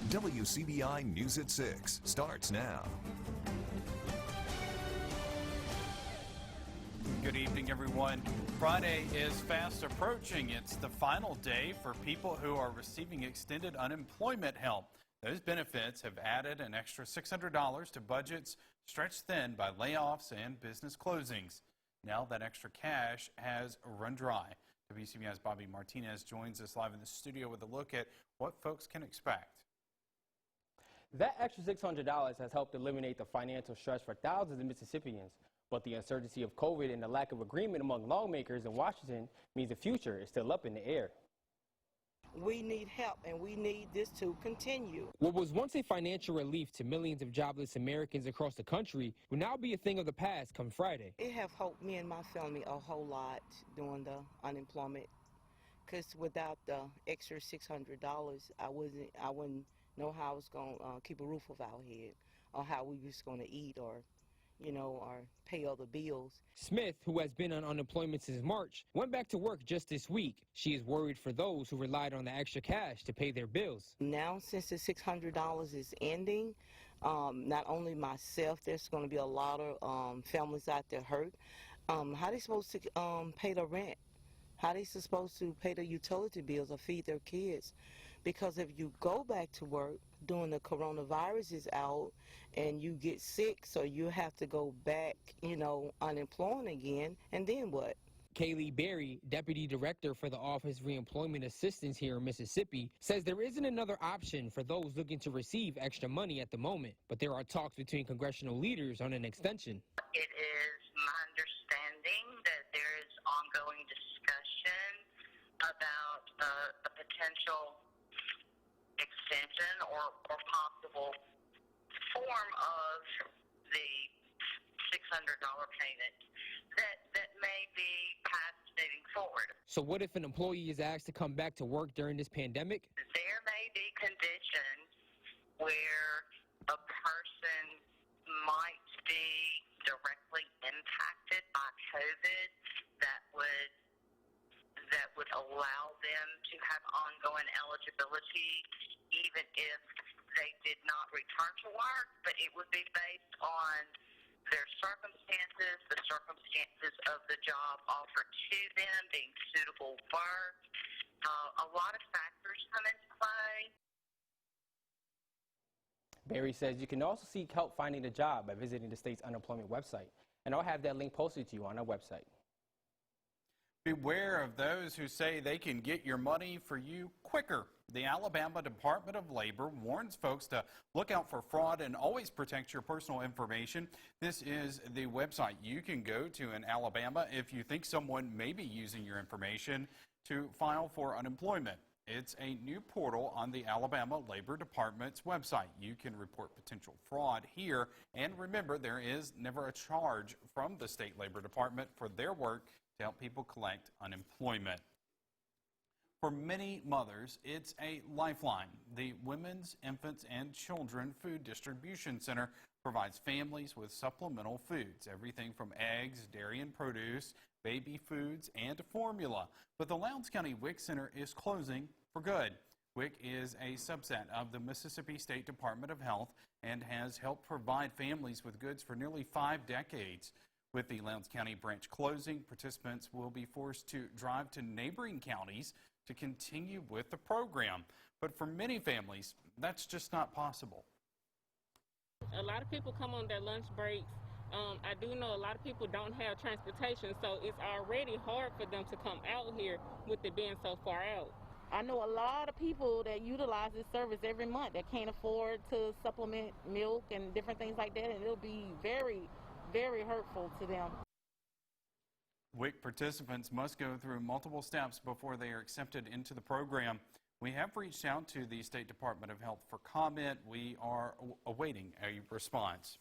WCBI News at 6 starts now. Good evening, everyone. Friday is fast approaching. It's the final day for people who are receiving extended unemployment help. Those benefits have added an extra $600 to budgets stretched thin by layoffs and business closings. Now that extra cash has run dry. WCBI's Bobby Martinez joins us live in the studio with a look at what folks can expect. That extra $600 has helped eliminate the financial stress for thousands of Mississippians. But the uncertainty of COVID and the lack of agreement among lawmakers in Washington means the future is still up in the air. We need help, and we need this to continue. What was once a financial relief to millions of jobless Americans across the country will now be a thing of the past come Friday. It have helped me and my family a whole lot during the unemployment, because without the extra $600, I wouldn't know how I was going to keep a roof over our head, or how we was going to eat, or pay other bills. Smith, who has been on unemployment since March, went back to work just this week. She is worried for those who relied on the extra cash to pay their bills. Now, since the $600 is ending, not only myself, there's going to be a lot of families out there hurt. How they supposed to pay the rent? How they supposed to pay the utility bills or feed their kids? Because if you go back to work during the coronavirus is out and you get sick, so you have to go back, unemployed again, and then what? Kaylee Berry, Deputy Director for the Office of Reemployment Assistance here in Mississippi, says there isn't another option for those looking to receive extra money at the moment, but there are talks between congressional leaders on an extension. It is my understanding that there is ongoing discussion about a potential extension or possible form of the $600 payment that may be passed moving forward. So what if an employee is asked to come back to work during this pandemic? There may be conditions where a person might be directly impacted by COVID that would allow them to have ongoing eligibility even if they did not return to work, but it would be based on their circumstances, the circumstances of the job offered to them, being suitable work. A lot of factors come into play. Barry says you can also seek help finding a job by visiting the state's unemployment website. And I'll have that link posted to you on our website. Beware of those who say they can get your money for you quicker. The Alabama Department of Labor warns folks to look out for fraud and always protect your personal information. This is the website you can go to in Alabama if you think someone may be using your information to file for unemployment. It's a new portal on the Alabama Labor Department's website. You can report potential fraud here. And remember, there is never a charge from the State Labor Department for their work to help people collect unemployment. For many mothers, it's a lifeline. The Women's, Infants, and Children Food Distribution Center provides families with supplemental foods, everything from eggs, dairy and produce, baby foods, and formula. But the Lowndes County WIC Center is closing for good. WIC is a subset of the Mississippi State Department of Health and has helped provide families with goods for nearly 5 decades. With the Lowndes County branch closing, participants will be forced to drive to neighboring counties to continue with the program. But for many families, that's just not possible. A lot of people come on their lunch breaks. I do know a lot of people don't have transportation, so it's already hard for them to come out here with it being so far out. I know a lot of people that utilize this service every month that can't afford to supplement milk and different things like that, and it'll be very, very hurtful to them. WIC participants must go through multiple steps before they are accepted into the program. We have reached out to the State Department of Health for comment. We are awaiting a response.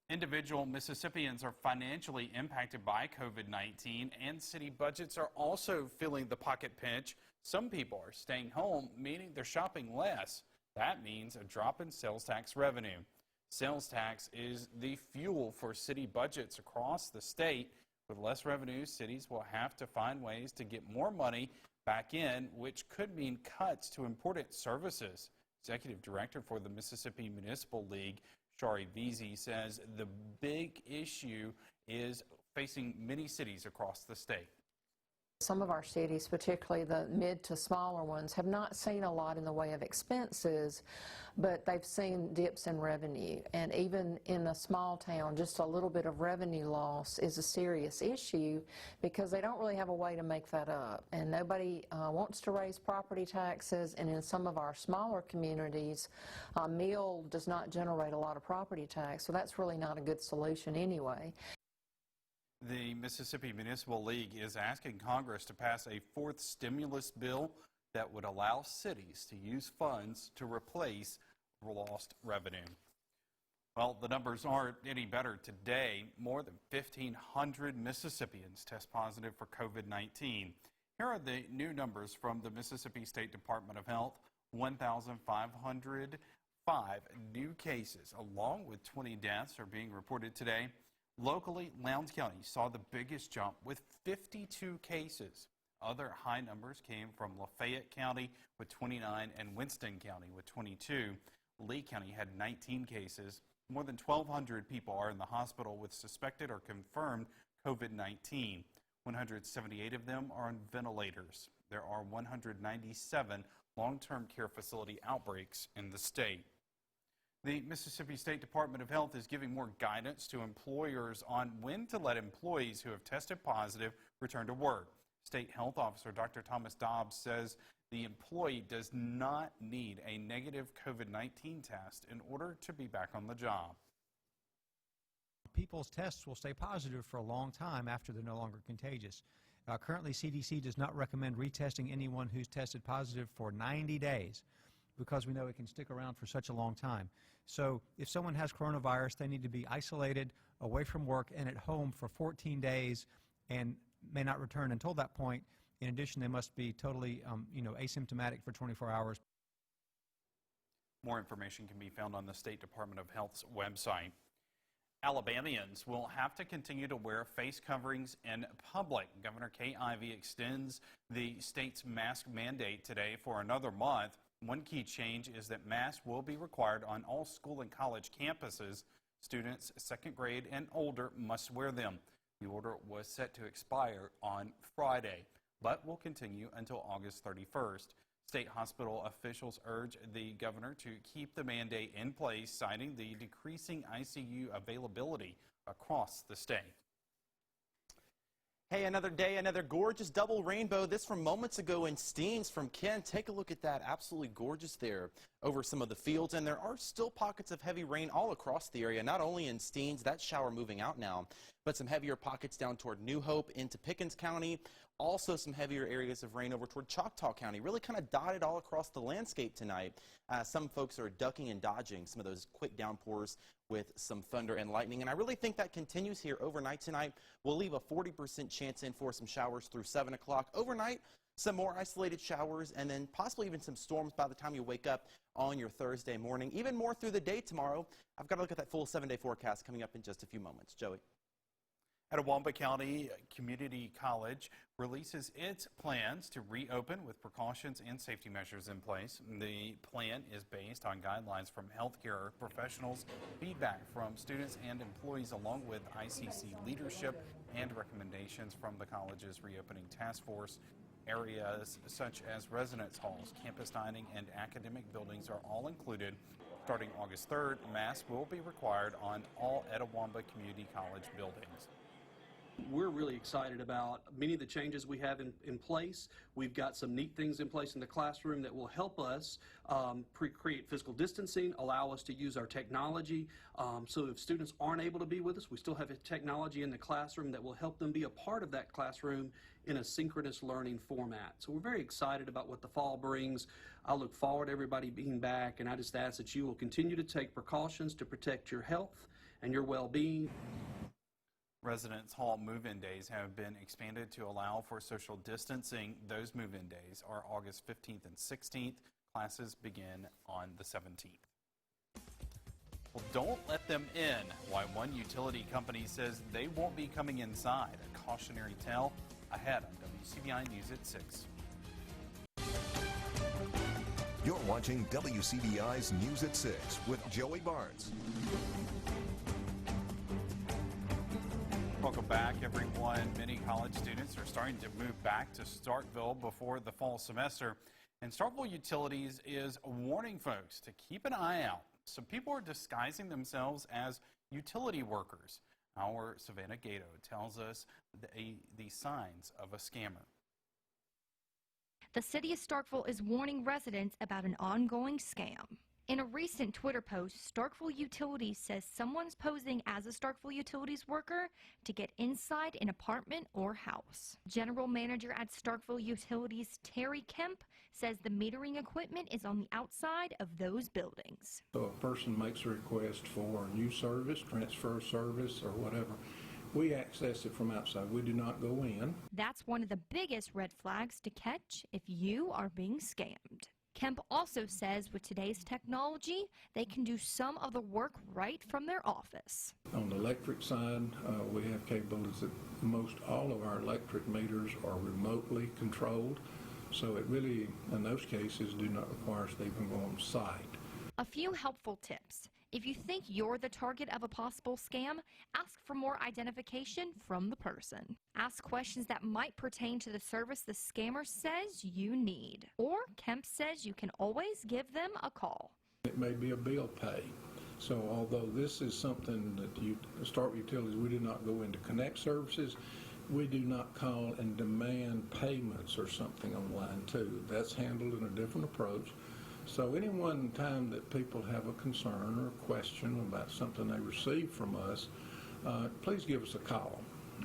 Individual Mississippians are financially impacted by COVID-19, and city budgets are also feeling the pocket pinch. Some people are staying home, meaning they're shopping less. That means a drop in sales tax revenue. Sales tax is the fuel for city budgets across the state. With less revenue, cities will have to find ways to get more money back in, which could mean cuts to important services. Executive Director for the Mississippi Municipal League, Shari Veazey, says the big issue is facing many cities across the state. Some of our cities, particularly the mid to smaller ones, have not seen a lot in the way of expenses, but they've seen dips in revenue. And even in a small town, just a little bit of revenue loss is a serious issue because they don't really have a way to make that up. And nobody wants to raise property taxes, and in some of our smaller communities, a mill does not generate a lot of property tax, so that's really not a good solution anyway. The Mississippi Municipal League is asking Congress to pass a fourth stimulus bill that would allow cities to use funds to replace lost revenue. Well, the numbers aren't any better today. More than 1,500 Mississippians test positive for COVID-19. Here are the new numbers from the Mississippi State Department of Health. 1,505 new cases, along with 20 deaths, are being reported today. Locally, Lowndes County saw the biggest jump with 52 cases. Other high numbers came from Lafayette County with 29 and Winston County with 22. Lee County had 19 cases. More than 1,200 people are in the hospital with suspected or confirmed COVID-19. 178 of them are on ventilators. There are 197 long-term care facility outbreaks in the state. The Mississippi State Department of Health is giving more guidance to employers on when to let employees who have tested positive return to work. State Health Officer Dr. Thomas Dobbs says the employee does not need a negative COVID-19 test in order to be back on the job. People's tests will stay positive for a long time after they're no longer contagious. Currently, CDC does not recommend retesting anyone who's tested positive for 90 days. Because we know it can stick around for such a long time. So if someone has coronavirus, they need to be isolated, away from work, and at home for 14 days and may not return until that point. In addition, they must be totally asymptomatic for 24 hours. More information can be found on the State Department of Health's website. Alabamians will have to continue to wear face coverings in public. Governor Kay Ivey extends the state's mask mandate today for another month. One key change is that masks will be required on all school and college campuses. Students second grade and older must wear them. The order was set to expire on Friday, but will continue until August 31st. State hospital officials urge the governor to keep the mandate in place, citing the decreasing ICU availability across the state. Hey, another day, another gorgeous double rainbow. This from moments ago in Steens from Ken. Take a look at that. Absolutely gorgeous there over some of the fields. And there are still pockets of heavy rain all across the area, not only in Steens, that shower moving out now, but some heavier pockets down toward New Hope into Pickens County. Also some heavier areas of rain over toward Choctaw County. Really kind of dotted all across the landscape tonight. Some folks are ducking and dodging some of those quick downpours with some thunder and lightning. And I really think that continues here overnight tonight. We'll leave a 40% chance in for some showers through 7 o'clock. Overnight, some more isolated showers and then possibly even some storms by the time you wake up on your Thursday morning. Even more through the day tomorrow. I've got to look at that full 7-day forecast coming up in just a few moments. Joey. Accuweather County Community College releases its plans to reopen with precautions and safety measures in place. The plan is based on guidelines from healthcare professionals, feedback from students and employees, along with ICC leadership and recommendations from the college's reopening task force. Areas such as residence halls, campus dining, and academic buildings are all included. Starting August 3rd, masks will be required on all Accuweather Community College buildings. We're really excited about many of the changes we have in place. We've got some neat things in place in the classroom that will help us create physical distancing, allow us to use our technology. So if students aren't able to be with us, we still have a technology in the classroom that will help them be a part of that classroom in a synchronous learning format. So we're very excited about what the fall brings. I look forward to everybody being back, and I just ask that you will continue to take precautions to protect your health and your well-being. Residence hall move-in days have been expanded to allow for social distancing. Those move-in days are August 15th and 16th. Classes begin on the 17th. Well, don't let them in. Why one utility company says they won't be coming inside. A cautionary tale ahead on WCBI News at 6. You're watching WCBI's News at 6 with Joey Barnes. Welcome back, everyone. Many college students are starting to move back to Starkville before the fall semester. And Starkville Utilities is warning folks to keep an eye out. Some people are disguising themselves as utility workers. Our Savannah Gato tells us the signs of a scammer. The city of Starkville is warning residents about an ongoing scam. In a recent Twitter post, Starkville Utilities says someone's posing as a Starkville Utilities worker to get inside an apartment or house. General Manager at Starkville Utilities, Terry Kemp, says the metering equipment is on the outside of those buildings. So a person makes a request for a new service, transfer of service, or whatever. We access it from outside. We do not go in. That's one of the biggest red flags to catch if you are being scammed. Kemp also says with today's technology, they can do some of the work right from their office. On the electric side, we have capabilities that most all of our electric meters are remotely controlled. So it really, in those cases, do not require us to even go on site. A few helpful tips. If you think you're the target of a possible scam, ask for more identification from the person. Ask questions that might pertain to the service the scammer says you need. Or Kemp says you can always give them a call. It may be a bill pay. So although this is something that Starkville Utilities, we do not go into connect services, we do not call and demand payments or something on line 2. That's handled in a different approach. So any one time that people have a concern or a question about something they receive from us, please give us a call,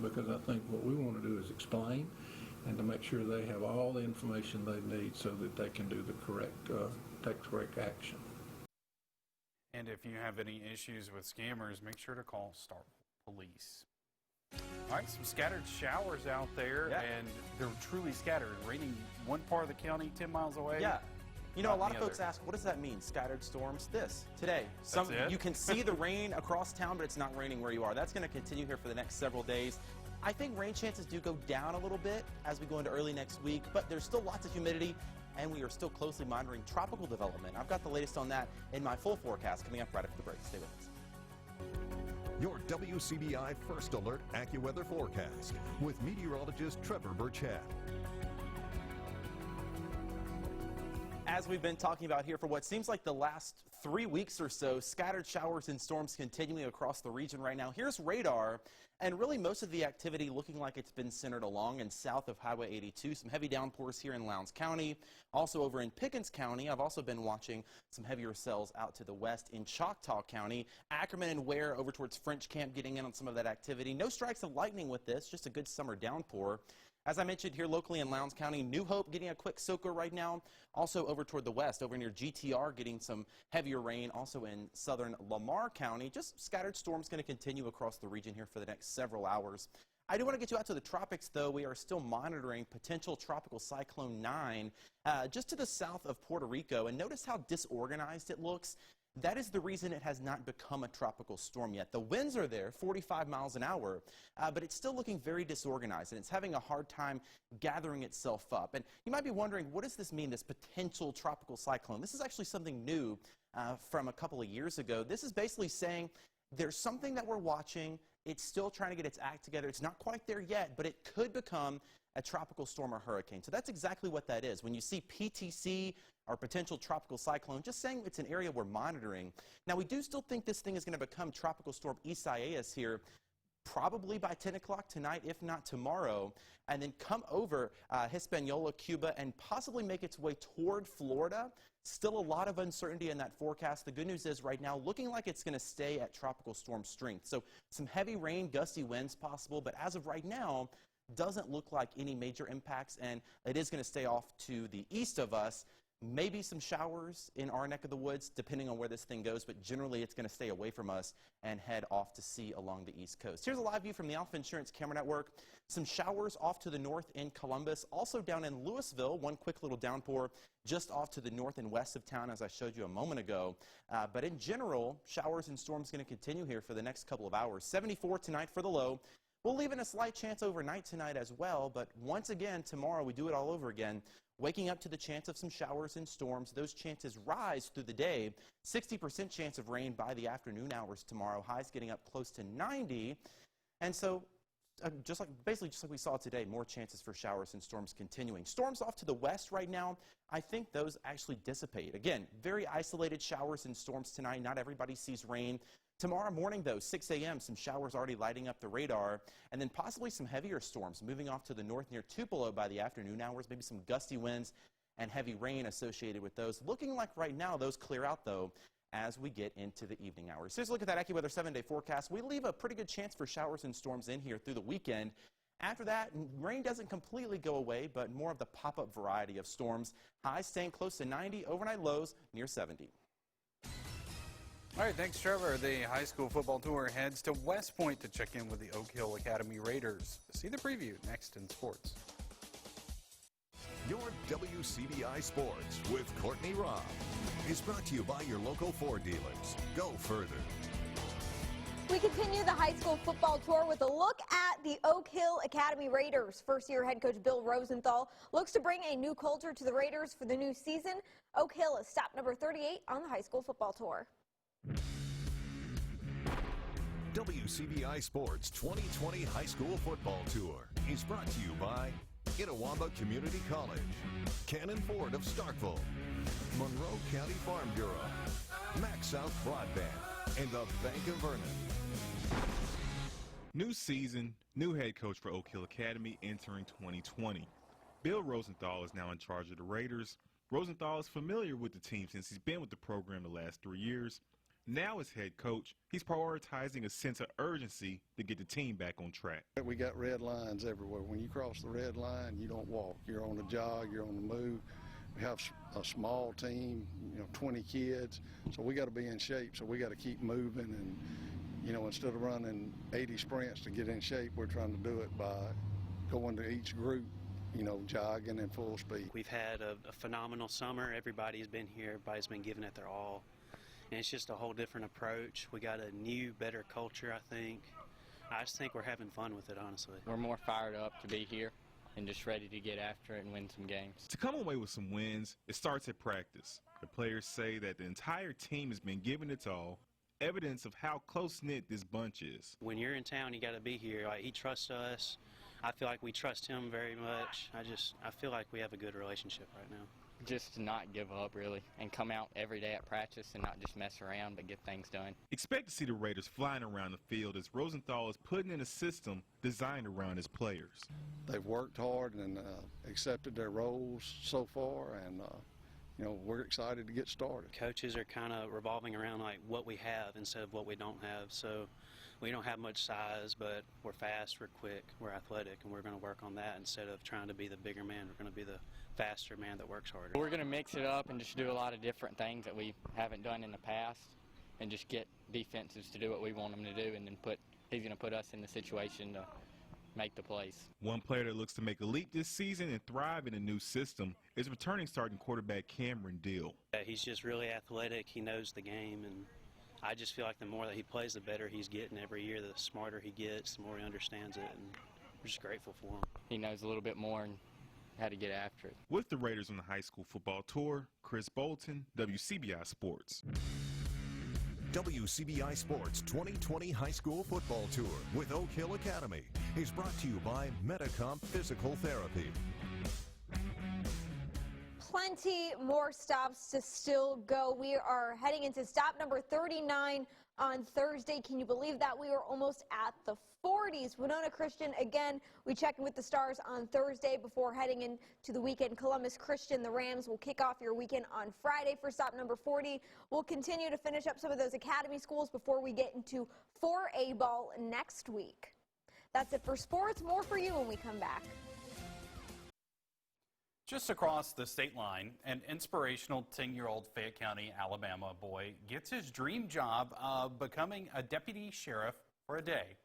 because I think what we want to do is explain and to make sure they have all the information they need so that they can do the take correct action. And if you have any issues with scammers, make sure to call Starkville Police. All right, some scattered showers out there, and they're truly scattered. Raining one part of the county 10 miles away. Yeah. You know, a lot of folks ask, what does that mean, scattered storms? Today. You can see the rain across town, but it's not raining where you are. That's going to continue here for the next several days. I think rain chances do go down a little bit as we go into early next week, but there's still lots of humidity, and we are still closely monitoring tropical development. I've got the latest on that in my full forecast coming up right after the break. Stay with us. Your WCBI First Alert Accuweather forecast with meteorologist Trevor Burchat. As we've been talking about here for what seems like the last 3 weeks or so, scattered showers and storms continuing across the region right now. Here's radar, and really most of the activity looking like it's been centered along and south of Highway 82. Some heavy downpours here in Lowndes County. Also over in Pickens County, I've also been watching some heavier cells out to the west in Choctaw County. Ackerman and Ware over towards French Camp getting in on some of that activity. No strikes of lightning with this, just a good summer downpour. As I mentioned here locally in Lowndes County, New Hope getting a quick soaker right now. Also over toward the west, over near GTR, getting some heavier rain. Also in southern Lamar County, just scattered storms going to continue across the region here for the next several hours. I do want to get you out to the tropics, though. We are still monitoring potential tropical cyclone 9 just to the south of Puerto Rico. And notice how disorganized it looks. That is the reason it has not become a tropical storm yet. The winds are there, 45 miles an hour, but it's still looking very disorganized, and it's having a hard time gathering itself up. And you might be wondering, what does this mean, this potential tropical cyclone? This is actually something new from a couple of years ago. This is basically saying there's something that we're watching. It's still trying to get its act together. It's not quite there yet, but it could become a tropical storm or hurricane. So that's exactly what that is. When you see PTC or potential tropical cyclone, just saying it's an area we're monitoring. Now, we do still think this thing is going to become tropical storm Isaias here probably by 10 o'clock tonight, if not tomorrow, and then come over Hispaniola, Cuba, and possibly make its way toward Florida. Still a lot of uncertainty in that forecast. The good news is right now looking like it's going to stay at tropical storm strength. So some heavy rain, gusty winds possible, but as of right now, doesn't look like any major impacts, and it is going to stay off to the east of us. Maybe some showers in our neck of the woods, depending on where this thing goes, but generally it's going to stay away from us and head off to sea along the east coast. Here's a live view from the Alpha Insurance Camera Network. Some showers off to the north in Columbus, also down in Louisville, one quick little downpour just off to the north and west of town, as I showed you a moment ago. But in general, showers and storms going to continue here for the next couple of hours. 74 tonight for the low. We'll leave in a slight chance overnight tonight as well, but once again, tomorrow we do it all over again. waking up to the chance of some showers and storms. Those chances rise through the day. 60% chance of rain by the afternoon hours tomorrow. Highs getting up close to 90. And so basically just like we saw today, more chances for showers and storms continuing. Storms off to the west right now, I think those actually dissipate. Again, very isolated showers and storms tonight. Not everybody sees rain. Tomorrow morning, though, 6 a.m., some showers already lighting up the radar, and then possibly some heavier storms moving off to the north near Tupelo by the afternoon hours, maybe some gusty winds and heavy rain associated with those. Looking like right now those clear out, though, as we get into the evening hours. Here's a look at that Accuweather 7-day forecast. We leave a pretty good chance for showers and storms in here through the weekend. After that, rain doesn't completely go away, but more of the pop-up variety of storms. Highs staying close to 90, overnight lows near 70. All right, thanks, Trevor. The high school football tour heads to West Point to check in with the Oak Hill Academy Raiders. See the preview next in sports. Your WCBI Sports with Courtney Robb is brought to you by your local Ford dealers. Go further. We continue the high school football tour with a look at the Oak Hill Academy Raiders. First-year head coach Bill Rosenthal looks to bring a new culture to the Raiders for the new season. Oak Hill is stop number 38 on the high school football tour. WCBI Sports 2020 High School Football Tour is brought to you by Itawamba Community College, Cannon Ford of Starkville, Monroe County Farm Bureau, Max South Broadband, and the Bank of Vernon. New season, new head coach for Oak Hill Academy entering 2020. Bill Rosenthal is now in charge of the Raiders. Rosenthal is familiar with the team since he's been with the program the last 3 years. Now as head coach, he's prioritizing a sense of urgency to get the team back on track. We got red lines everywhere. When you cross the red line, you don't walk. You're on the jog, you're on the move. We have a small team, 20 kids, so we got to be in shape. So we got to keep moving, and instead of running 80 sprints to get in shape, we're trying to do it by going to each group, jogging in full speed. We've had a phenomenal summer. Everybody's been here. Everybody's been giving it their all. And it's just a whole different approach. We got a new, better culture, I think. I just think we're having fun with it, honestly. We're more fired up to be here and just ready to get after it and win some games. To come away with some wins, it starts at practice. The players say that the entire team has been giving its all, evidence of how close-knit this bunch is. When you're in town, you got to be here. He trusts us. I feel like we trust him very much. I feel like we have a good relationship right now. Just to not give up, really, and come out every day at practice and not just mess around but get things done. Expect to see the Raiders flying around the field as Rosenthal is putting in a system designed around his players. They've worked hard and accepted their roles so far, and we're excited to get started. Coaches are kind of revolving around like what we have instead of what we don't have. So we don't have much size, but we're fast, we're quick, we're athletic, and we're going to work on that instead of trying to be the bigger man. We're going to be the faster man that works harder. We're going to mix it up and just do a lot of different things that we haven't done in the past and just get defenses to do what we want them to do, and then he's going to put us in the situation to make the plays. One player that looks to make a leap this season and thrive in a new system is returning starting quarterback Cameron Deal. He's just really athletic. He knows the game, and I just feel like the more that he plays, the better he's getting every year. The smarter he gets, the more he understands it, and we're just grateful for him. He knows a little bit more and how to get after it. With the Raiders on the high school football tour, Chris Bolton, WCBI Sports. WCBI Sports 2020 High School Football Tour with Oak Hill Academy is brought to you by Medicomp Physical Therapy. Plenty more stops to still go. We are heading into stop number 39 on Thursday. Can you believe that? We are almost at the 40s. Winona Christian, again, we check in with the Stars on Thursday before heading into the weekend. Columbus Christian, the Rams, will kick off your weekend on Friday for stop number 40. We'll continue to finish up some of those academy schools before we get into 4A ball next week. That's it for sports. More for you when we come back. Just across the state line, an inspirational 10-year-old Fayette County, Alabama boy gets his dream job of becoming a deputy sheriff for a day.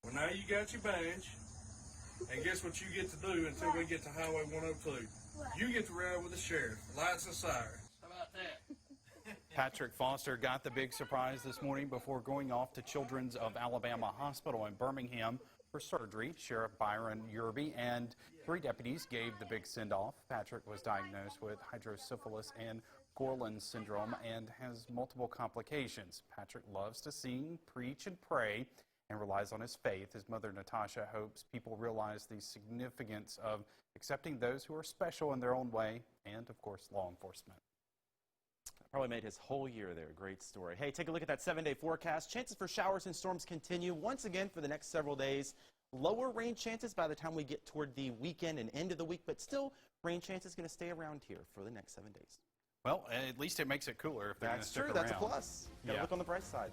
Well, now you got your badge, and guess what you get to do until we get to Highway 102? You get to ride with the sheriff, lights and sirens. How about that? Patrick Foster got the big surprise this morning before going off to Children's of Alabama Hospital in Birmingham for surgery. Sheriff Byron Yerby and 3 deputies gave the big send-off. Patrick was diagnosed with hydrocephalus and Gorlin syndrome and has multiple complications. Patrick loves to sing, preach, and pray, and relies on his faith. His mother, Natasha, hopes people realize the significance of accepting those who are special in their own way, and, of course, law enforcement. Probably made his whole year there. Great story. Hey, take a look at that 7-day forecast. Chances for showers and storms continue once again for the next several days. Lower rain chances by the time we get toward the weekend and end of the week, but still rain chances going to stay around here for the next 7 days. Well, at least it makes it cooler if they're going to stick around. That's true. That's a plus. Got to look on the bright side.